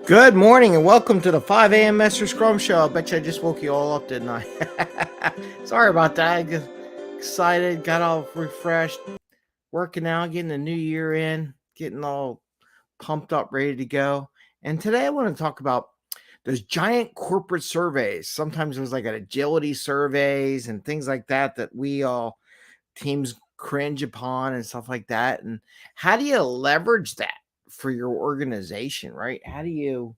Good morning and welcome to the 5 a.m. Mester Scrum Show. I bet you I just woke you all up, didn't I? Sorry about that. I got excited, got all refreshed, working out, getting the new year in, getting all pumped up, ready to go. And today I want to talk about those giant corporate surveys. Sometimes there's like an agility surveys and things like that we all teams cringe upon and stuff like that. And how do you leverage that for your organization, right? How do you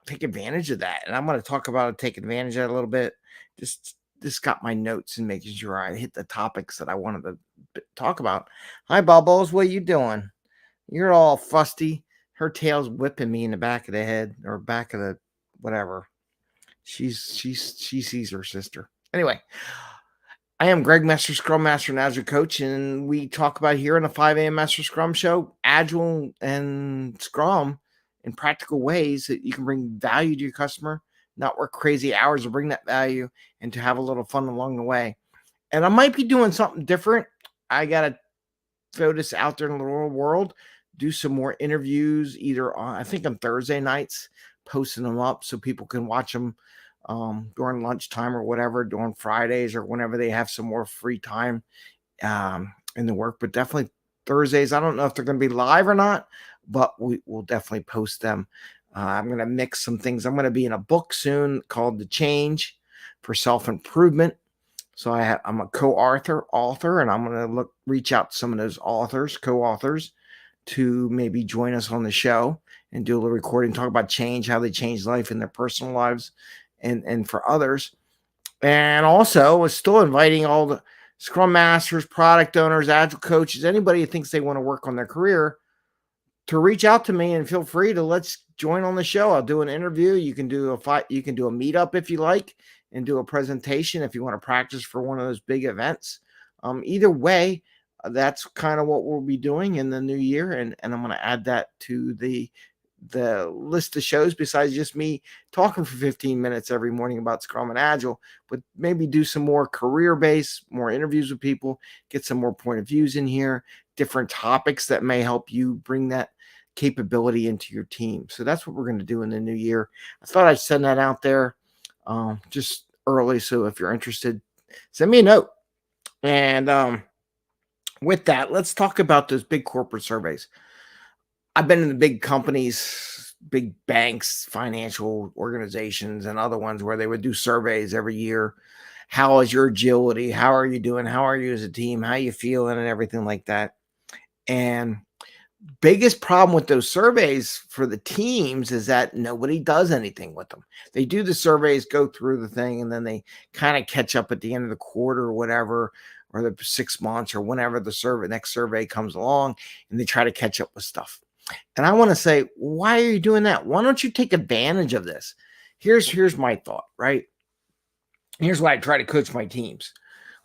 take advantage of that? And I'm going to talk about it, take advantage of it a little bit. Just got my notes and making sure I hit the topics that I wanted to talk about. Hi, Bubbles. What are you doing? You're all fusty. Her tail's whipping me in the back of the head or back of the whatever. She sees her sister. Anyway, I am Greg Mester, Scrum Master and Agile Coach, and we talk about here in the 5 a.m. Master Scrum Show, Agile and Scrum in practical ways that you can bring value to your customer, not work crazy hours to bring that value, and to have a little fun along the way. And I might be doing something different. I got to throw this out there in the real world, do some more interviews, either on, I think on Thursday nights, posting them up so people can watch them during lunchtime or whatever, during Fridays or whenever they have some more free time in the work. But definitely Thursdays. I don't know if they're going to be live or not, but we will definitely post them. I'm going to mix some things. I'm going to be in a book soon called The Change for Self-Improvement. So I'm a co-author, and I'm going to reach out to some of those co-authors, to maybe join us on the show and do a little recording, talk about change, how they change life in their personal lives and for others. And also, we're still inviting all the Scrum Masters, product owners, Agile coaches, anybody who thinks they want to work on their career, to reach out to me and feel free to let's join on the show. I'll do an interview. You can do a meetup if you like, and do a presentation if you want to practice for one of those big events. Either way, that's kind of what we'll be doing in the new year, and I'm going to add that to the list of shows, besides just me talking for 15 minutes every morning about Scrum and Agile, but maybe do some more career-based, more interviews with people, get some more point of views in here, different topics that may help you bring that capability into your team. So that's what we're going to do in the new year. I thought I'd send that out there just early. So if you're interested, send me a note. And with that, let's talk about those big corporate surveys. I've been in the big companies, big banks, financial organizations, and other ones where they would do surveys every year. How is your agility? How are you doing? How are you as a team? How are you feeling? And everything like that. And biggest problem with those surveys for the teams is that nobody does anything with them. They do the surveys, go through the thing, and then they kind of catch up at the end of the quarter or whatever, or the 6 months or whenever the next survey comes along, and they try to catch up with stuff. And I want to say, why are you doing that? Why don't you take advantage of this? Here's my thought, right? Here's why I try to coach my teams.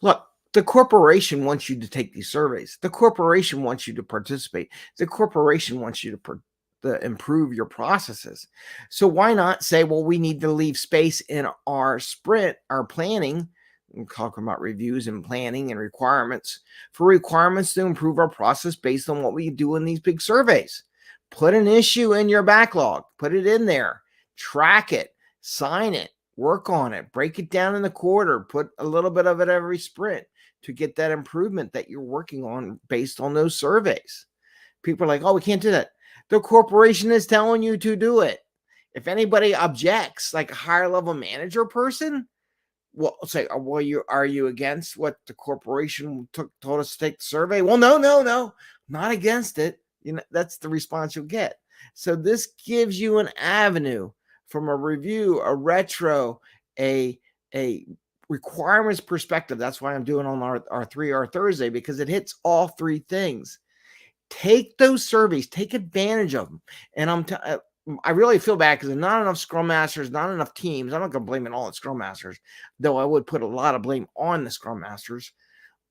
Look, the corporation wants you to take these surveys. The corporation wants you to participate. The corporation wants you to improve your processes. So why not say, well, we need to leave space in our sprint, our planning. I'm talking about reviews and planning and requirements to improve our process based on what we do in these big surveys. Put an issue in your backlog, put it in there, track it, sign it, work on it, break it down in the quarter, put a little bit of it every sprint to get that improvement that you're working on based on those surveys. People are like, oh, we can't do that. The corporation is telling you to do it. If anybody objects, like a higher level manager person, well, say, well, are you against what the corporation told us to take the survey? Well, no, not against it. That's the response you'll get. So this gives you an avenue from a review, a retro, a requirements perspective. That's why I'm doing on our 3R Thursday, because it hits all three things. Take those surveys, take advantage of them. And I really feel bad because there's not enough Scrum Masters, not enough teams. I'm not going to blame it all on Scrum Masters, though I would put a lot of blame on the Scrum Masters,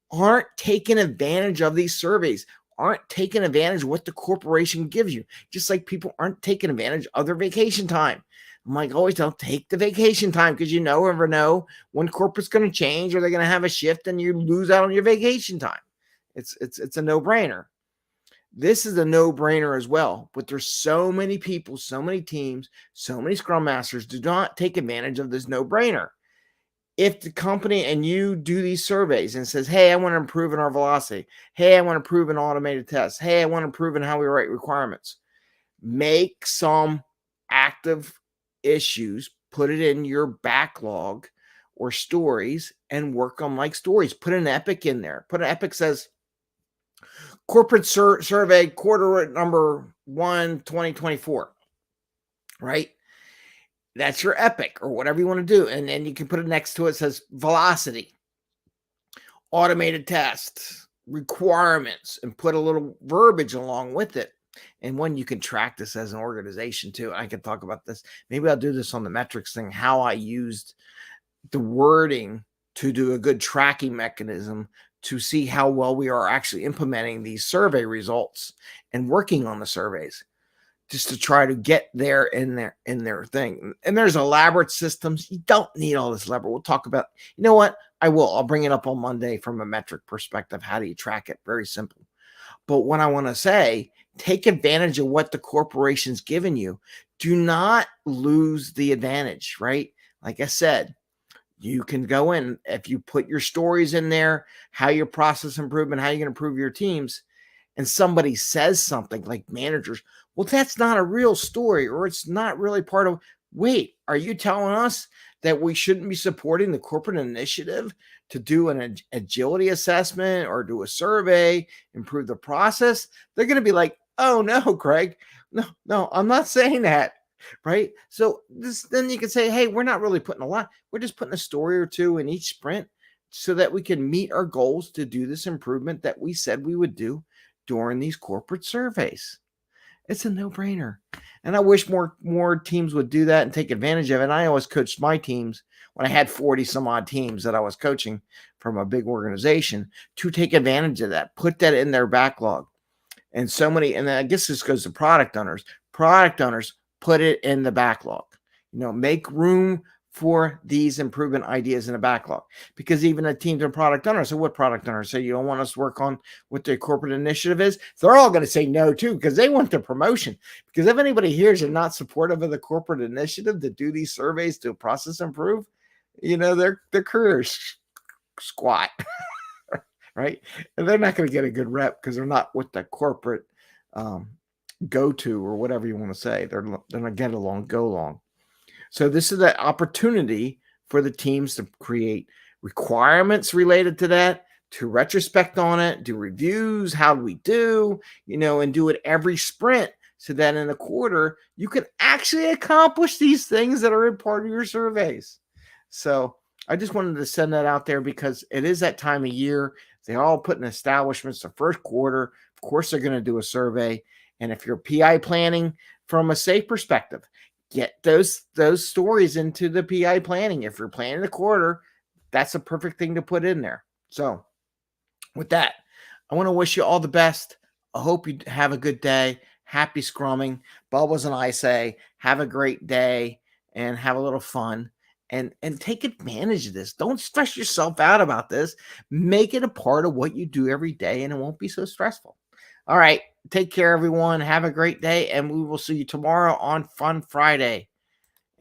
aren't taking advantage of these surveys, aren't taking advantage of what the corporation gives you, just like people aren't taking advantage of their vacation time. I'm like, always don't take the vacation time, because you never know when corporate's going to change or they're going to have a shift and you lose out on your vacation time. It's a no-brainer. This is a no-brainer as well, but there's so many people, so many teams, so many Scrum Masters do not take advantage of this no-brainer. If the company and you do these surveys and says, hey, I want to improve in our velocity. Hey, I want to improve in automated tests. Hey, I want to improve in how we write requirements. Make some active issues, put it in your backlog or stories and work on like stories. Put an epic in there. Put an epic says corporate survey quarter number 1, 2024, right? That's your epic or whatever you want to do. And then you can put it next to it says velocity, automated tests, requirements, and put a little verbiage along with it. And when you can track this as an organization too. I can talk about this. Maybe I'll do this on the metrics thing, how I used the wording to do a good tracking mechanism to see how well we are actually implementing these survey results and working on the surveys, just to try to get there in their thing. And there's elaborate systems. You don't need all this elaborate. We'll talk about, you know what? I'll bring it up on Monday from a metric perspective. How do you track it? Very simple. But what I want to say, take advantage of what the corporation's given you. Do not lose the advantage, right? Like I said, you can go in, if you put your stories in there, how your process improvement, how you can improve your teams, and somebody says something like managers, well, that's not a real story, or it's not really part of, wait, are you telling us that we shouldn't be supporting the corporate initiative to do an agility assessment or do a survey, improve the process? They're going to be like, oh no, Craig, no, I'm not saying that. Right. So then you can say, hey, we're not really putting a lot. We're just putting a story or two in each sprint so that we can meet our goals to do this improvement that we said we would do during these corporate surveys. It's a no-brainer. And I wish more teams would do that and take advantage of it. And I always coached my teams when I had 40 some odd teams that I was coaching from a big organization to take advantage of that, put that in their backlog. And so many, and I guess this goes to product owners. Product owners, put it in the backlog. Make room for these improvement ideas in the backlog, because even the teams and product owners. So what product owners say, you don't want us to work on what their corporate initiative is? They're all going to say no too, because they want the promotion. Because if anybody hears you're not supportive of the corporate initiative to do these surveys to process improve, their careers squat, right? And they're not going to get a good rep because they're not with the corporate go to, or whatever you want to say. They're not get along, go along. So this is the opportunity for the teams to create requirements related to that, to retrospect on it, do reviews, how do we do, and do it every sprint, so that in a quarter you can actually accomplish these things that are in part of your surveys. So I just wanted to send that out there because it is that time of year. They all put in establishments the first quarter. Of course, they're going to do a survey. And if you're PI planning from a safe perspective, get those stories into the PI planning. If you're planning the quarter, that's a perfect thing to put in there. So with that, I want to wish you all the best. I hope you have a good day. Happy scrumming. Bubbles and I say, have a great day and have a little fun. And take advantage of this. Don't stress yourself out about this. Make it a part of what you do every day, and it won't be so stressful. All right. Take care, everyone. Have a great day, and we will see you tomorrow on Fun Friday.